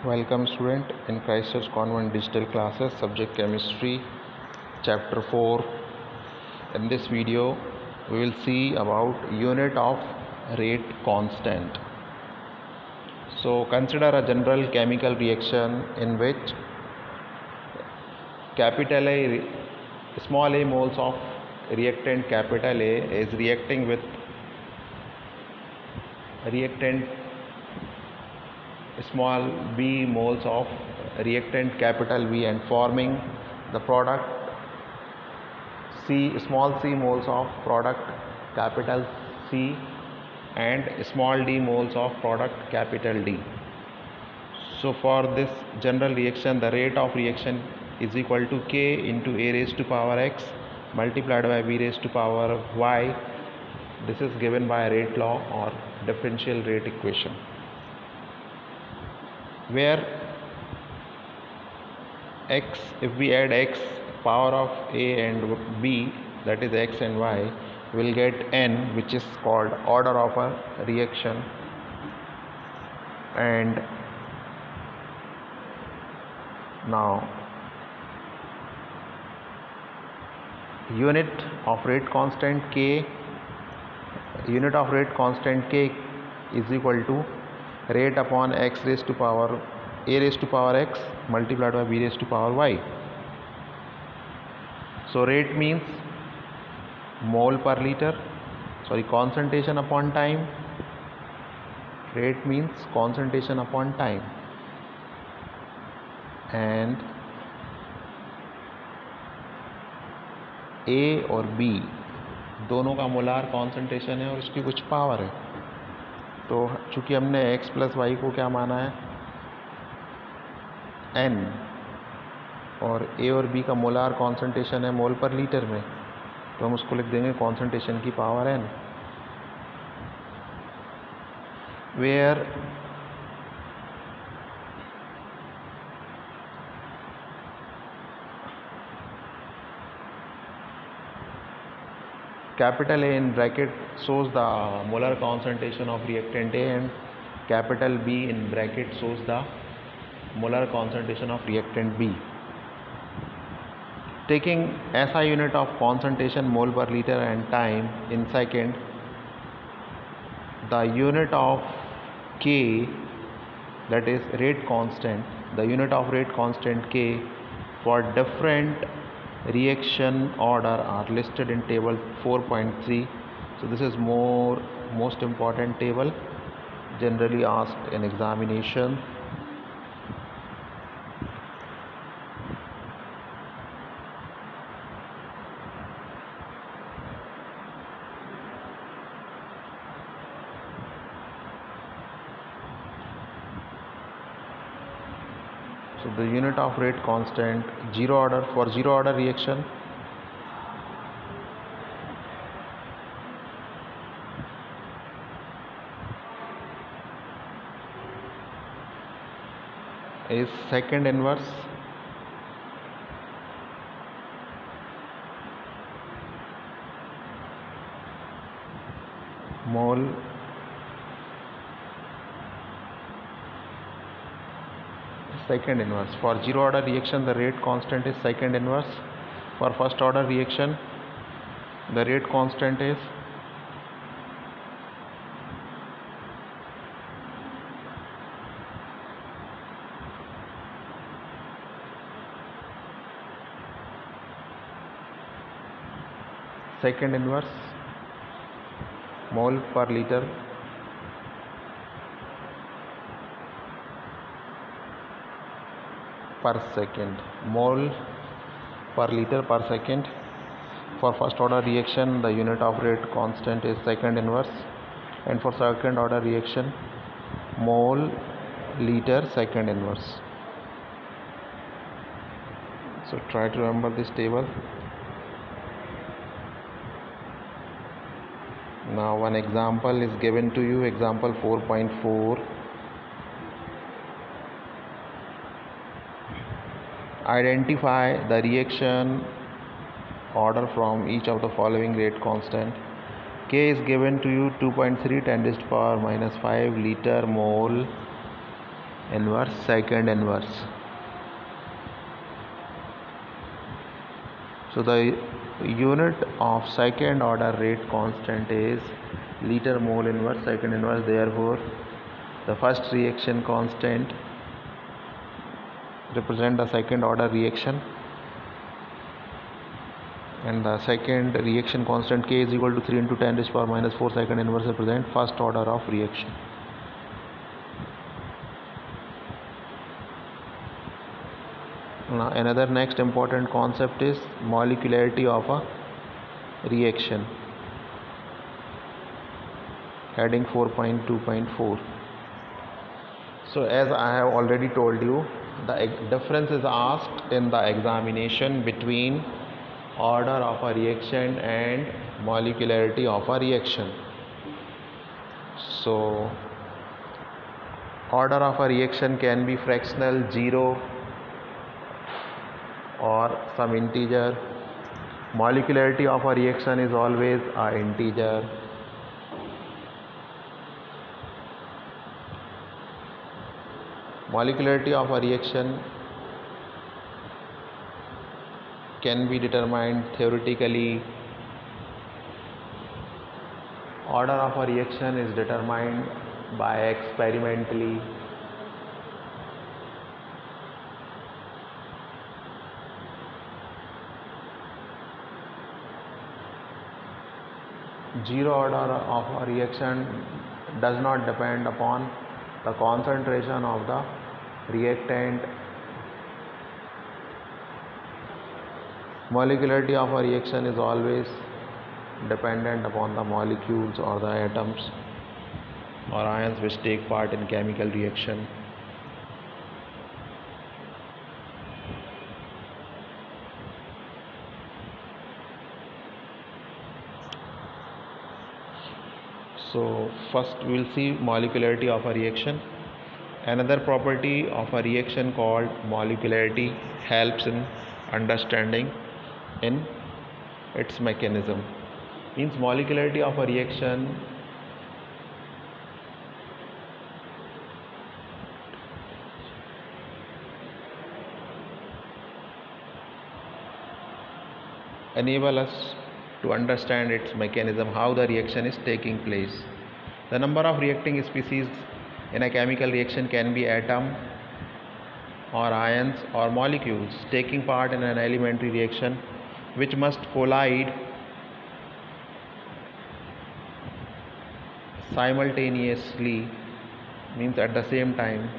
Welcome student in Christchurch Convent Digital Classes, subject Chemistry, Chapter 4. In this video, we will see about unit of rate constant. So consider a general chemical reaction in which capital A, small a moles of reactant capital A is reacting with reactant small b moles of reactant capital V and forming the product small c moles of product capital C and small d moles of product capital D. So for this general reaction, the rate of reaction is equal to K into A raised to power X multiplied by B raised to power Y. This is given by rate law or differential rate equation, where X, if we add X power of A and B, that is X and Y, will get N, which is called order of a reaction, and now unit of rate constant K is equal to rate upon X raised to power A raised to power X multiplied by B raised to power Y. So rate means mole per liter, concentration upon time. Rate means concentration upon time, and A और B दोनों का molar concentration है और इसकी कुछ power है। तो चूंकि हमने X प्लस वाई को क्या माना है N, और A और B का मोलार कॉन्सेंट्रेशन है मोल पर लीटर में, तो हम उसको लिख देंगे कॉन्सेंट्रेशन की power N, where capital A in bracket shows the molar concentration of reactant A and capital B in bracket shows the molar concentration of reactant B. Taking SI unit of concentration mole per liter and time in second, the unit of K, that is rate constant, the unit of rate constant K for different reaction order are listed in table 4.3. so this is most important table generally asked in examination. So the unit of rate constant zero order reaction is second inverse mole second inverse. For zero order reaction, the rate constant is second inverse. For first order reaction, the rate constant is second inverse mole per liter per second, mole per liter per second. For first order reaction, the unit of rate constant is second inverse, and for second order reaction, mole liter second inverse. So try to remember this table. Now one example is given to you, example 4.4. Identify the reaction order from each of the following rate constant. K is given to you 2.3 10 to the power minus 5 liter mole inverse, second inverse. So the unit of second order rate constant is liter mole inverse, second inverse. Therefore the first reaction constant represent the second order reaction, and the second reaction constant K is equal to 3 into 10 raised to power minus 4 second inverse represent first order of reaction. Now another next important concept is molecularity of a reaction, heading 4.2.4. So as I have already told you, the difference is asked in the examination between order of a reaction and molecularity of a reaction. So order of a reaction can be fractional, 0, or some integer. Molecularity of a reaction is always an integer. Molecularity of a reaction can be determined theoretically. Order of a reaction is determined by experimentally. Zero order of a reaction does not depend upon the concentration of the reactant. Molecularity of a reaction is always dependent upon the molecules or the atoms or ions which take part in chemical reaction. So first we will see molecularity of a reaction. Another property of a reaction called molecularity helps in understanding in its mechanism. Means molecularity of a reaction enable us to understand its mechanism, how the reaction is taking place. The number of reacting species in a chemical reaction can be atom or ions or molecules taking part in an elementary reaction which must collide simultaneously, means at the same time,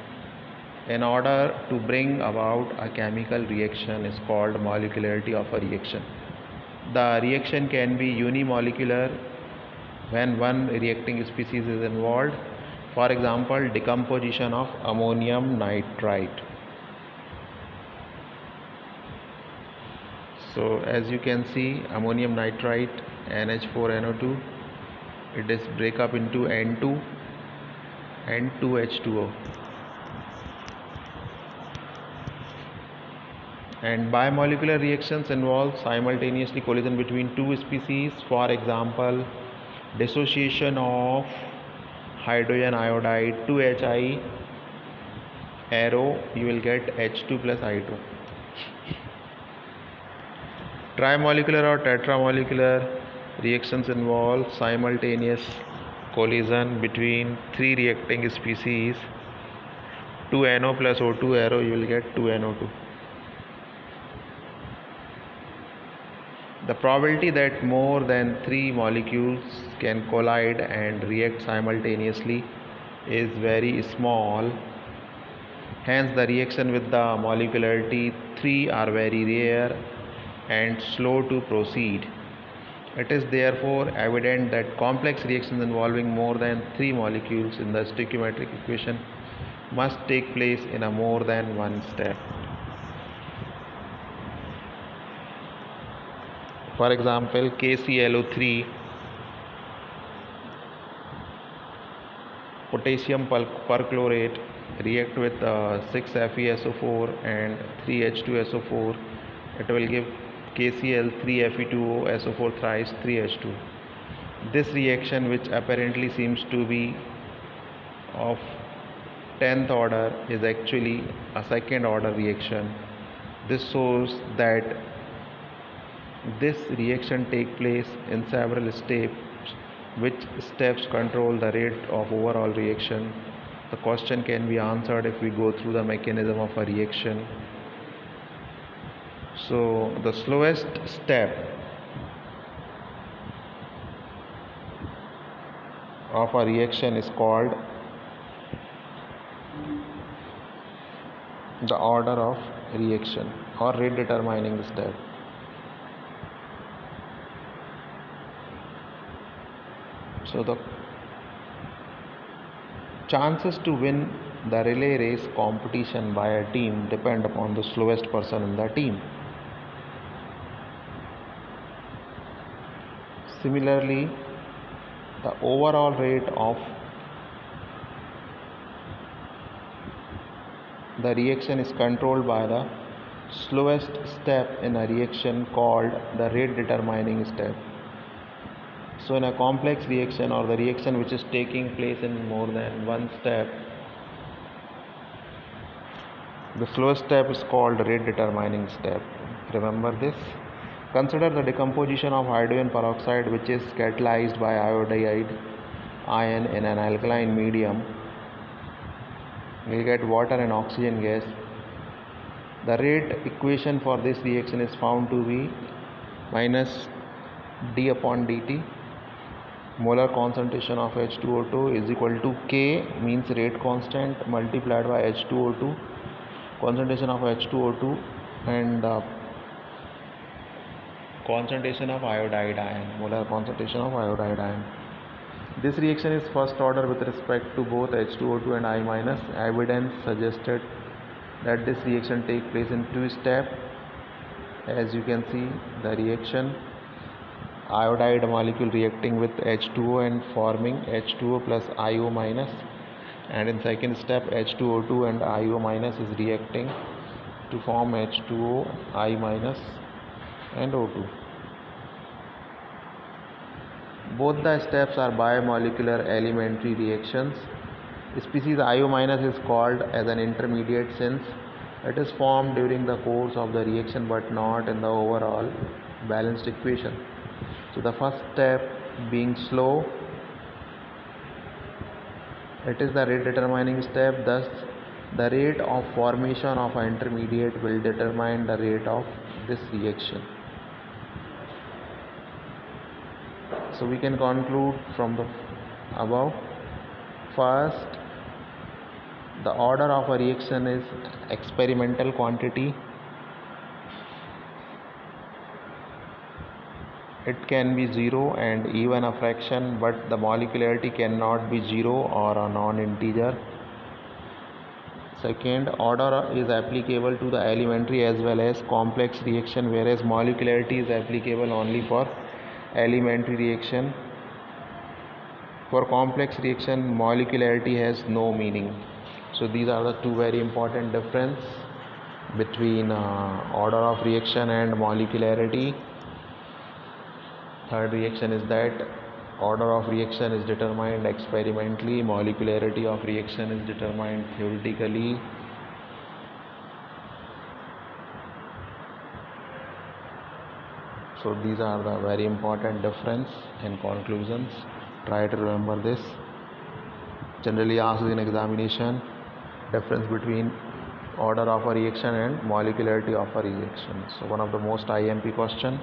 in order to bring about a chemical reaction is called molecularity of a reaction. The reaction can be unimolecular when one reacting species is involved. For example, decomposition of ammonium nitrite. So as you can see, ammonium nitrite, NH4NO2, it is break up into N2 and 2H2O. And bimolecular reactions involve simultaneously collision between two species. For example, dissociation of hydrogen iodide, 2Hi arrow, you will get H2 plus I2. Trimolecular or tetramolecular reactions involve simultaneous collision between three reacting species. 2NO plus O2 arrow, you will get 2NO2. The probability that more than three molecules can collide and react simultaneously is very small. Hence, the reaction with the molecularity 3 are very rare and slow to proceed. It is therefore evident that complex reactions involving more than three molecules in the stoichiometric equation must take place in a more than one step. For example, KClO3, potassium perchlorate, react with 6FeSO4 and 3H2SO4. It will give KCl3Fe2O SO4 thrice 3H2. This reaction, which apparently seems to be of 10th order is actually a second order reaction. This shows that this reaction take place in several steps. Which steps control the rate of overall reaction? The question can be answered if we go through the mechanism of a reaction. So the slowest step of a reaction is called the order of reaction or rate determining step. So the chances to win the relay race competition by a team depend upon the slowest person in the team. Similarly, the overall rate of the reaction is controlled by the slowest step in a reaction called the rate determining step. So in a complex reaction or the reaction which is taking place in more than one step, the slowest step is called rate determining step. Remember this. Consider the decomposition of hydrogen peroxide which is catalyzed by iodide ion in an alkaline medium. We will get water and oxygen gas. The rate equation for this reaction is found to be minus d upon dt. Molar concentration of H2O2 is equal to K, means rate constant, multiplied by H2O2, concentration of H2O2, and concentration of iodide ion, molar concentration of iodide ion. This reaction is first order with respect to both H2O2 and I-. Evidence suggested that this reaction takes place in two steps. As you can see, the reaction iodide molecule reacting with H2O and forming H2O plus IO minus, and in second step H2O2 and IO minus is reacting to form H2O, I minus and O2. Both the steps are bimolecular elementary reactions. Species IO minus is called as an intermediate since it is formed during the course of the reaction but not in the overall balanced equation. So the first step being slow, it is the rate determining step. Thus the rate of formation of an intermediate will determine the rate of this reaction. So we can conclude from the above. First, the order of a reaction is experimental quantity. It can be 0 and even a fraction, but the molecularity cannot be 0 or a non-integer. Second, order is applicable to the elementary as well as complex reaction, whereas molecularity is applicable only for elementary reaction. For complex reaction, molecularity has no meaning. So these are the two very important difference between order of reaction and molecularity. Third reaction is that order of reaction is determined experimentally, molecularity of reaction is determined theoretically. So these are the very important difference and conclusions. Try to remember this. Generally asked in examination, difference between order of a reaction and molecularity of a reaction. So one of the most IMP question.